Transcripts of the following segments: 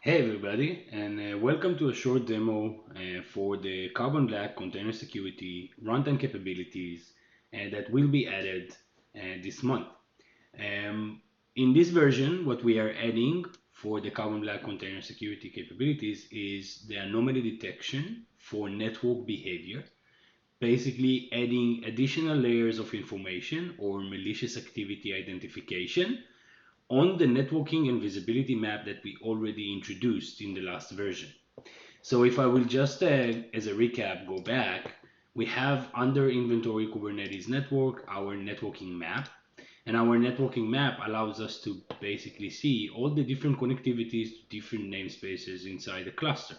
Hey everybody, and welcome to a short demo for the Carbon Black container security runtime capabilities that will be added this month. Um, in this version, what we are adding for the Carbon Black container security capabilities is the anomaly detection for network behavior, basically adding additional layers of information or malicious activity identification on the networking and visibility map that we already introduced in the last version. So if I will just, as a recap, go back, we have under inventory Kubernetes network, our networking map. And our networking map allows us to basically see all the different connectivities to different namespaces inside the cluster.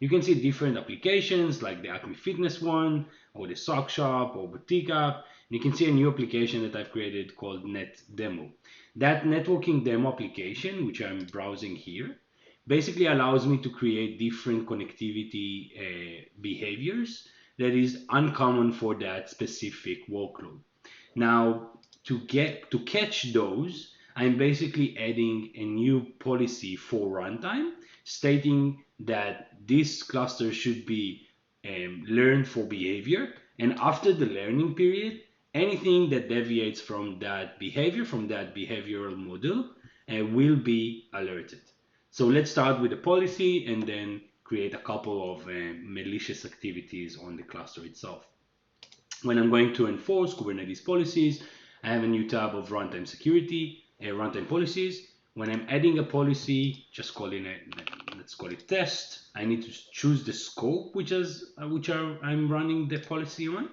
You can see different applications like the Acme Fitness one, or the Sock Shop, or Boutique app. And you can see a new application that I've created called Net Demo. That networking demo application, which I'm browsing here, basically allows me to create different connectivity behaviors that is uncommon for that specific workload. Now, to catch those, I'm basically adding a new policy for runtime, stating that this cluster should be learned for behavior, and after the learning period, anything that deviates from that behavior, from that behavioral model, will be alerted. So let's start with the policy and then create a couple of malicious activities on the cluster itself. When I'm going to enforce Kubernetes policies, I have a new tab of runtime security, runtime policies. When I'm adding a policy, just calling it, let's call it test. I need to choose the scope I'm running the policy on.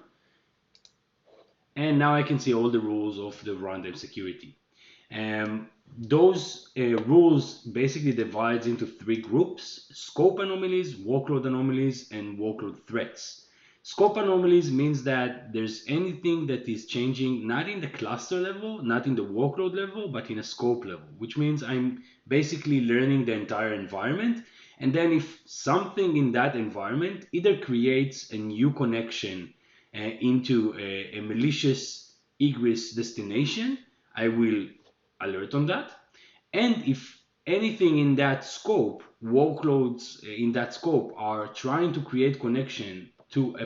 And now I can see all the rules of the runtime security. Those rules basically divides into three groups: scope anomalies, workload anomalies, and workload threats. Scope anomalies means that there's anything that is changing not in the cluster level, not in the workload level, but in a scope level, which means I'm basically learning the entire environment. And then if something in that environment either creates a new connection into a malicious egress destination, I will alert on that. And if anything in that scope, workloads in that scope are trying to create connection to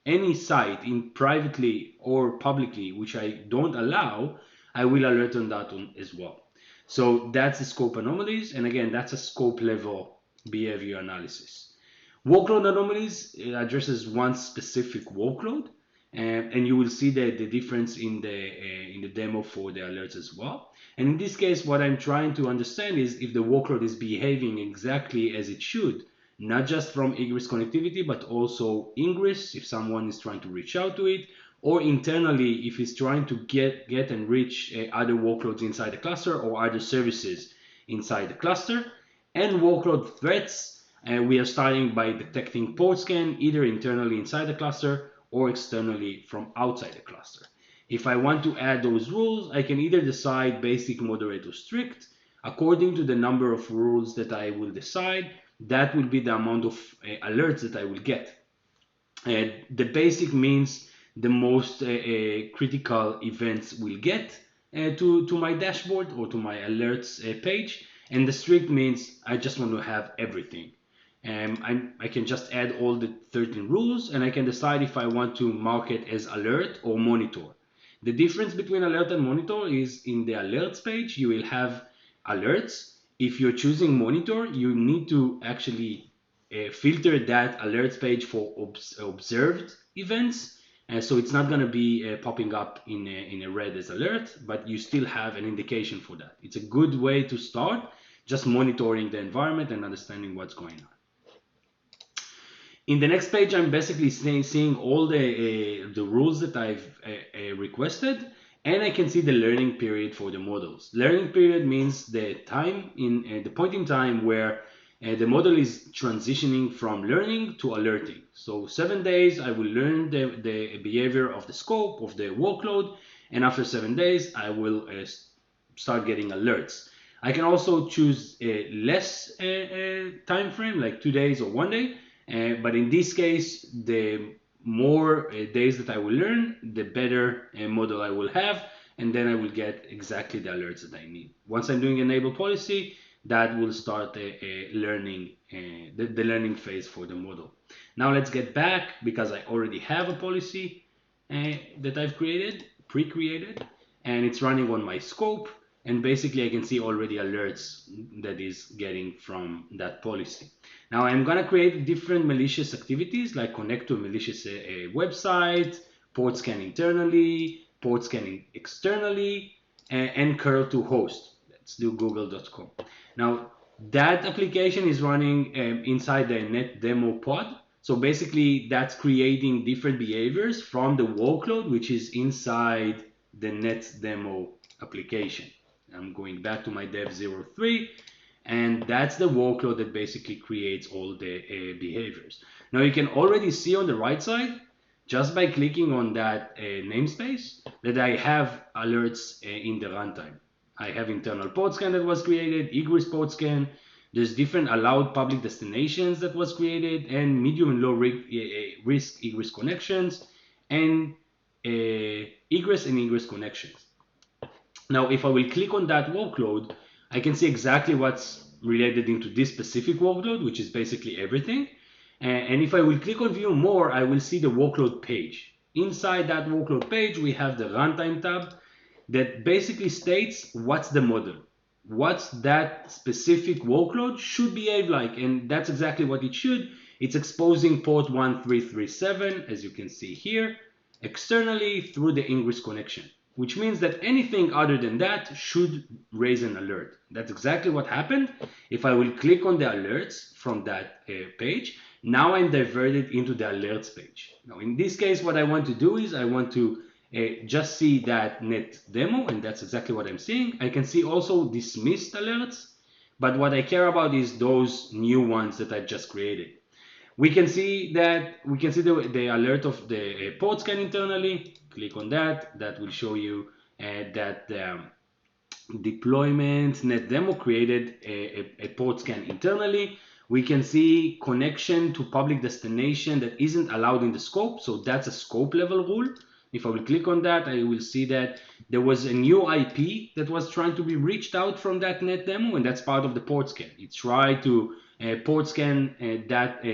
any site in privately or publicly, which I don't allow, I will alert on that one as well. So that's the scope anomalies. And again, that's a scope level behavior analysis. Workload anomalies addresses one specific workload, and you will see the difference in the demo for the alerts as well. And in this case, what I'm trying to understand is if the workload is behaving exactly as it should, not just from egress connectivity, but also ingress if someone is trying to reach out to it, or internally if it's trying to get and reach other workloads inside the cluster or other services inside the cluster. And workload threats, we are starting by detecting port scan either internally inside the cluster or externally from outside the cluster. If I want to add those rules, I can either decide basic, moderate, or strict. According to the number of rules that I will decide, that will be the amount of alerts that I will get. The basic means the most critical events will get to my dashboard or to my alerts page. And the strict means I just want to have everything. I can just add all the 13 rules and I can decide if I want to mark it as alert or monitor. The difference between alert and monitor is in the alerts page, you will have alerts. If you're choosing monitor, you need to actually filter that alerts page for observed events. So it's not going to be popping up in a red as alert, but you still have an indication for that. It's a good way to start just monitoring the environment and understanding what's going on. In the next page, I'm basically seeing all the rules that I've requested, and I can see the learning period for the models. Learning period means the time in the point in time where the model is transitioning from learning to alerting. So 7 days, I will learn the behavior of the scope of the workload, and after 7 days, I will start getting alerts. I can also choose a less time frame, like 2 days or 1 day. But in this case, the more days that I will learn, the better model I will have, and then I will get exactly the alerts that I need. Once I'm doing enable policy, that will start a learning, the learning phase for the model. Now let's get back, because I already have a policy that I've pre-created, and it's running on my scope. And basically I can see already alerts that is getting from that policy. Now I'm gonna create different malicious activities, like connect to a malicious website, port scan internally, port scanning externally, and curl to host. Let's do google.com. Now that application is running inside the net demo pod. So basically that's creating different behaviors from the workload, which is inside the net demo application. I'm going back to my dev03, and that's the workload that basically creates all the behaviors. Now you can already see on the right side, just by clicking on that namespace, that I have alerts in the runtime. I have internal port scan that was created, egress port scan. There's different allowed public destinations that was created, and medium and low risk egress connections, and egress and ingress connections. Now, if I will click on that workload, I can see exactly what's related into this specific workload, which is basically everything. And if I will click on view more, I will see the workload page. Inside that workload page, we have the runtime tab that basically states what's the model, what's that specific workload should behave like, and that's exactly what it should. It's exposing port 1337, as you can see here, externally through the ingress connection, which means that anything other than that should raise an alert. That's exactly what happened. If I will click on the alerts from that page, now I'm diverted into the alerts page. Now in this case, what I want to do is I want to just see that net demo, and that's exactly what I'm seeing. I can see also dismissed alerts, but what I care about is those new ones that I've just created. We can see the alert of the port scan internally. Click on that. That will show you that the deployment net demo created a port scan internally. We can see connection to public destination that isn't allowed in the scope. So that's a scope level rule. If I will click on that, I will see that there was a new IP that was trying to be reached out from that net demo, and that's part of the port scan. It tried to port scan that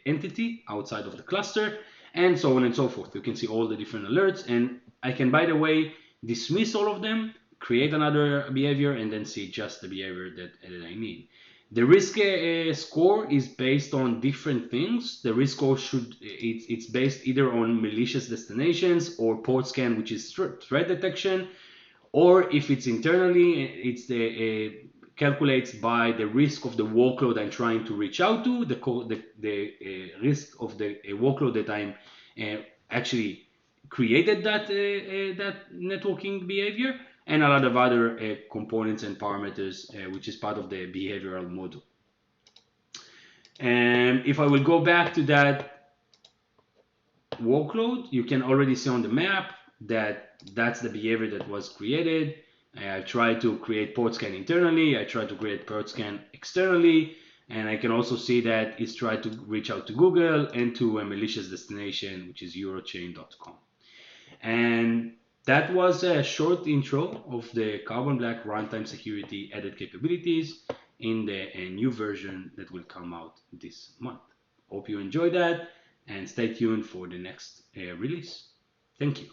entity outside of the cluster, and so on and so forth. You can see all the different alerts, and I can, by the way, dismiss all of them, create another behavior, and then see just the behavior that I need. The risk score is based on different things. The risk score it's based either on malicious destinations or port scan, which is threat detection, or if it's internally, it's the calculates by the risk of the workload I'm trying to reach out to, the risk of the workload that I'm actually created that networking behavior, and a lot of other components and parameters, which is part of the behavioral model. And if I will go back to that workload, you can already see on the map that that's the behavior that was created. I tried to create port scan internally. I tried to create port scan externally. And I can also see that it's tried to reach out to Google and to a malicious destination, which is eurochain.com. And that was a short intro of the Carbon Black runtime security added capabilities in the new version that will come out this month. Hope you enjoyed that, and stay tuned for the next release. Thank you.